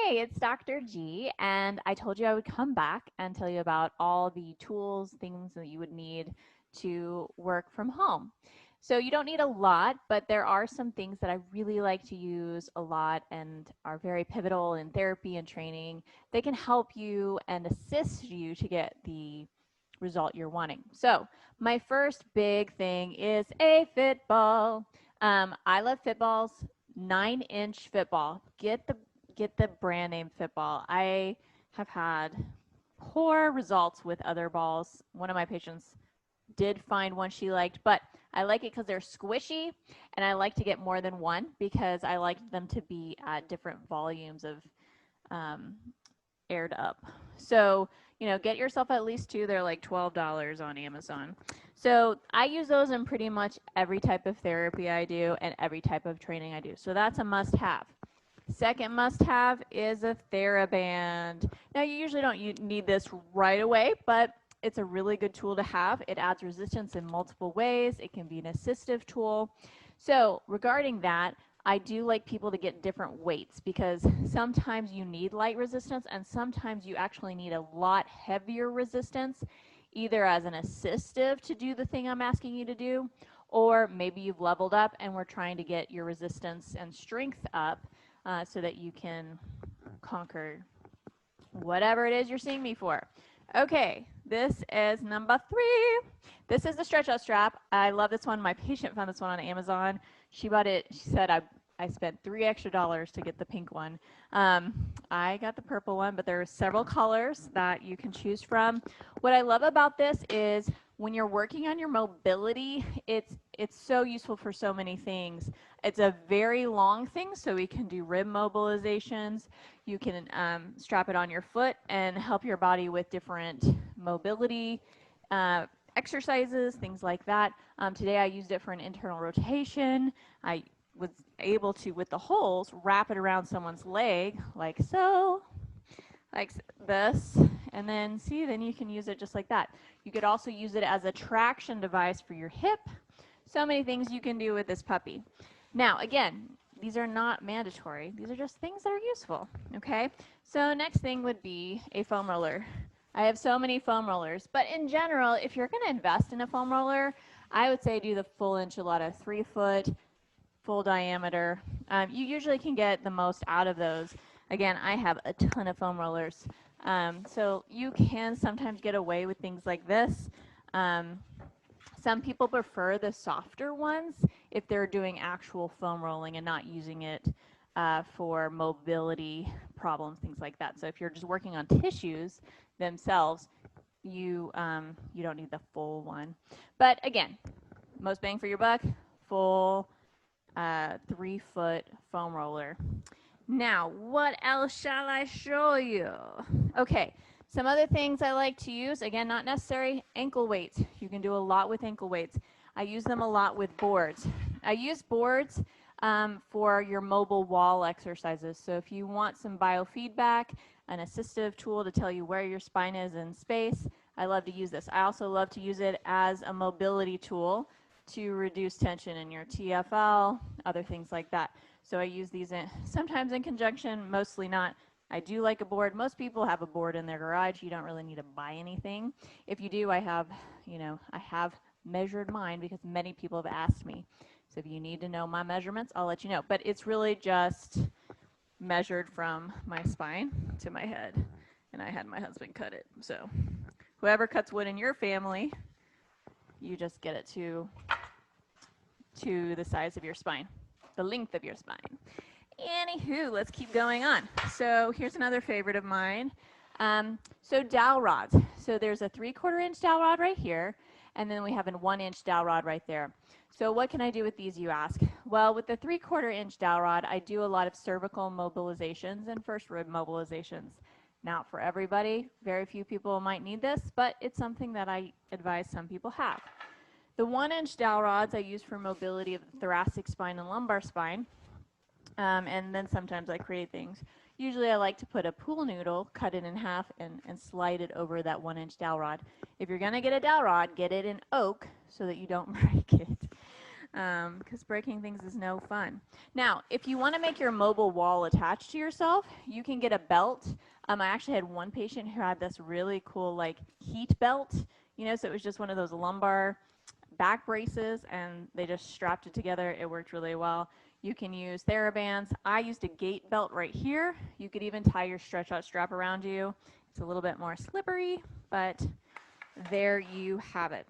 Hey, it's Dr. G, and I told you I would come back and tell you about all the tools, things that you would need to work from home. So you don't need a lot, but there are some things that I really like to use a lot and are very pivotal in therapy and training. They can help you and assist you to get the result you're wanting. So my first big thing is a Fitball. I love Fitballs. 9-inch Fitball. Get the brand name Fitball. I have had poor results with other balls. One of my patients did find one she liked, but I like it because they're squishy, and I like to get more than one because I like them to be at different volumes of um, aired up. So, get yourself at least two. They're like $12 on Amazon. So I use those in pretty much every type of therapy I do and every type of training I do. So that's a must have. Second must have is a TheraBand. Now you usually don't need this right away, but it's a really good tool to have. It adds resistance in multiple ways. It can be an assistive tool. So regarding that, I do like people to get different weights because sometimes you need light resistance and sometimes you actually need a lot heavier resistance, either as an assistive to do the thing I'm asking you to do, or maybe you've leveled up and we're trying to get your resistance and strength up so that you can conquer whatever it is you're seeing me for. Okay, this is number 3. This is the stretch out strap. I love this one. My patient found this one on Amazon. She bought it. She said, I spent $3 extra to get the pink one. I got the purple one, but there are several colors that you can choose from. What I love about this is when you're working on your mobility, it's so useful for so many things. It's a very long thing, so we can do rib mobilizations. You can strap it on your foot and help your body with different mobility exercises, things like that. Today I used it for an internal rotation. I was able to, with the holes, wrap it around someone's leg like so, like this, and then see, then you can use it just like that. You could also use it as a traction device for your hip. So many things you can do with this puppy. Now, again, these are not mandatory. These are just things that are useful, okay? So next thing would be a foam roller. I have so many foam rollers, but in general, if you're gonna invest in a foam roller, I would say do the full enchilada, 3-foot, full diameter. You usually can get the most out of those. Again, I have a ton of foam rollers. So you can sometimes get away with things like this. Some people prefer the softer ones if they're doing actual foam rolling and not using it for mobility problems, things like that. So if you're just working on tissues themselves, you don't need the full one. But again, most bang for your buck, full 3-foot foam roller. Now, what else shall I show you? Okay, some other things I like to use, again, not necessary, ankle weights. You can do a lot with ankle weights. I use them a lot with boards. I use boards for your mobile wall exercises. So if you want some biofeedback, an assistive tool to tell you where your spine is in space, I love to use this. I also love to use it as a mobility tool to reduce tension in your TFL, other things like that. So I use these sometimes in conjunction, mostly not. I do like a board. Most people have a board in their garage. You don't really need to buy anything. If you do, I have measured mine because many people have asked me. So if you need to know my measurements, I'll let you know. But it's really just measured from my spine to my head. And I had my husband cut it. So whoever cuts wood in your family, you just get it to the size of your spine, the length of your spine. Anywho, let's keep going on. So here's another favorite of mine. So dowel rods. So there's a 3/4 inch dowel rod right here, and then we have a 1-inch dowel rod right there. So what can I do with these, you ask? Well, with the 3/4 inch dowel rod, I do a lot of cervical mobilizations and first rib mobilizations. Not for everybody. Very few people might need this, but it's something that I advise some people have. The 1-inch dowel rods I use for mobility of the thoracic spine and lumbar spine. And then sometimes I create things. Usually I like to put a pool noodle, cut it in half, and slide it over that 1-inch dowel rod. If you're going to get a dowel rod, get it in oak so that you don't break it. because breaking things is no fun. Now, if you want to make your mobile wall attached to yourself, you can get a belt. I actually had one patient who had this really cool like heat belt, you know, so it was just one of those lumbar back braces and they just strapped it together. It worked really well. You can use TheraBands. I used a gait belt right here. You could even tie your stretch out strap around you. It's a little bit more slippery, but there you have it.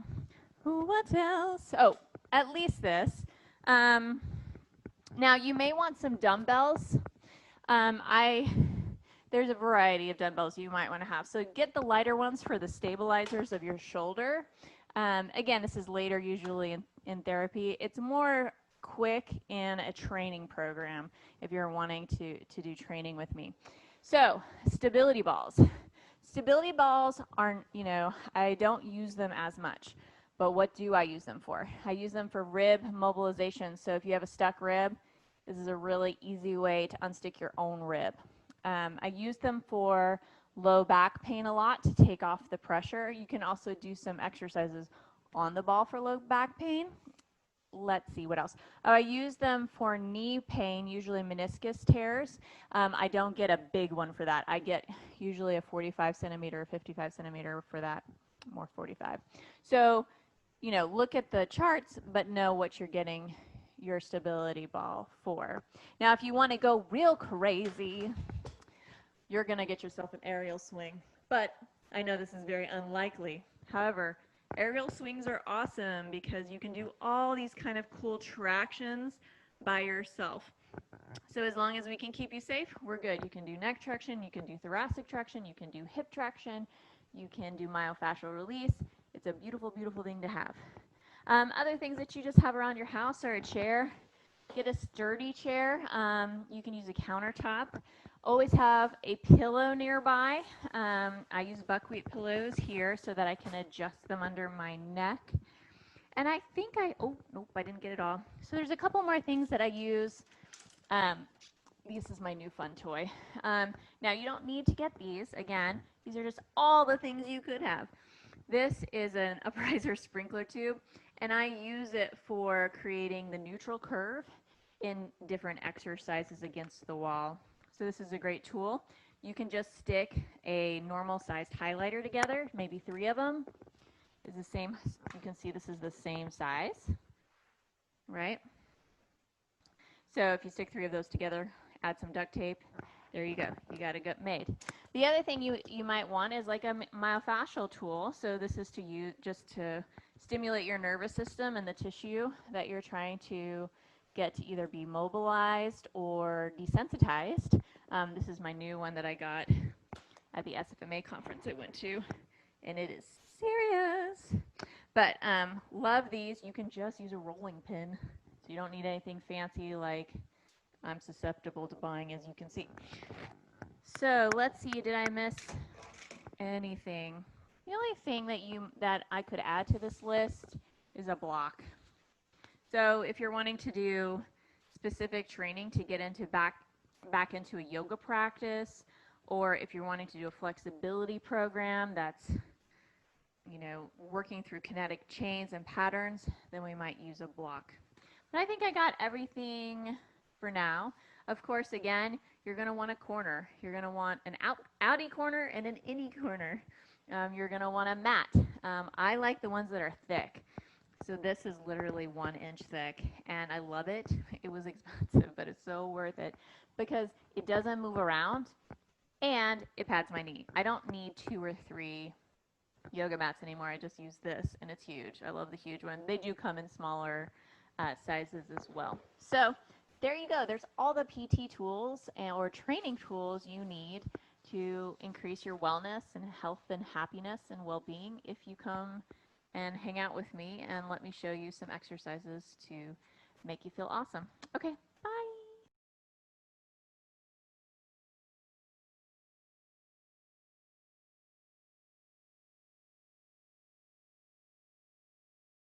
What else? Oh, at least this. Now you may want some dumbbells. There's a variety of dumbbells you might want to have. So get the lighter ones for the stabilizers of your shoulder. Again, this is later usually in therapy. It's more quick in a training program if you're wanting to do training with me. So stability balls. Stability balls aren't, you know, I don't use them as much. But what do I use them for? I use them for rib mobilization. So if you have a stuck rib, this is a really easy way to unstick your own rib. I use them for low back pain a lot to take off the pressure. You can also do some exercises on the ball for low back pain. Let's see what else. Oh, I use them for knee pain, usually meniscus tears. I don't get a big one for that. I get usually a 45 centimeter or 55 centimeter for that, more 45. So, you know, look at the charts, but know what you're getting your stability ball for. Now, if you want to go real crazy, you're going to get yourself an aerial swing. But I know this is very unlikely. However, aerial swings are awesome because you can do all these kind of cool tractions by yourself. So as long as we can keep you safe, we're good. You can do neck traction, you can do thoracic traction, you can do hip traction, you can do myofascial release. It's a beautiful, beautiful thing to have. Other things that you just have around your house are a chair. Get a sturdy chair. You can use a countertop. Always have a pillow nearby. I use buckwheat pillows here so that I can adjust them under my neck. And I think oh, nope, I didn't get it all. So there's a couple more things that I use. This is my new fun toy. Now, you don't need to get these. Again, these are just all the things you could have. This is an upriser sprinkler tube, and I use it for creating the neutral curve in different exercises against the wall. So this is a great tool. You can just stick a normal sized highlighter together, maybe 3 of them. Is the same. You can see this is the same size, right? So if you stick 3 of those together, add some duct tape, there you go. You got a gut made. The other thing you might want is like a myofascial tool. So this is to use just to stimulate your nervous system and the tissue that you're trying to get to either be mobilized or desensitized. This is my new one that I got at the SFMA conference I went to, and it is serious. But love these. You can just use a rolling pin, so you don't need anything fancy like I'm susceptible to buying, as you can see. So let's see, did I miss anything? The only thing that I could add to this list is a block. So if you're wanting to do specific training to get into back into a yoga practice, or if you're wanting to do a flexibility program that's, you know, working through kinetic chains and patterns, then we might use a block. But I think I got everything for now. Of course, again, you're going to want a corner. You're going to want an outie corner and an innie corner. You're going to want a mat. I like the ones that are thick. So this is literally 1 inch thick, and I love it. It was expensive, but it's so worth it because it doesn't move around and it pads my knee. I don't need 2 or 3 yoga mats anymore. I just use this, and it's huge. I love the huge one. They do come in smaller sizes as well. So there you go. There's all the PT tools or training tools you need to increase your wellness and health and happiness and well-being if you come and hang out with me and let me show you some exercises to make you feel awesome. Okay,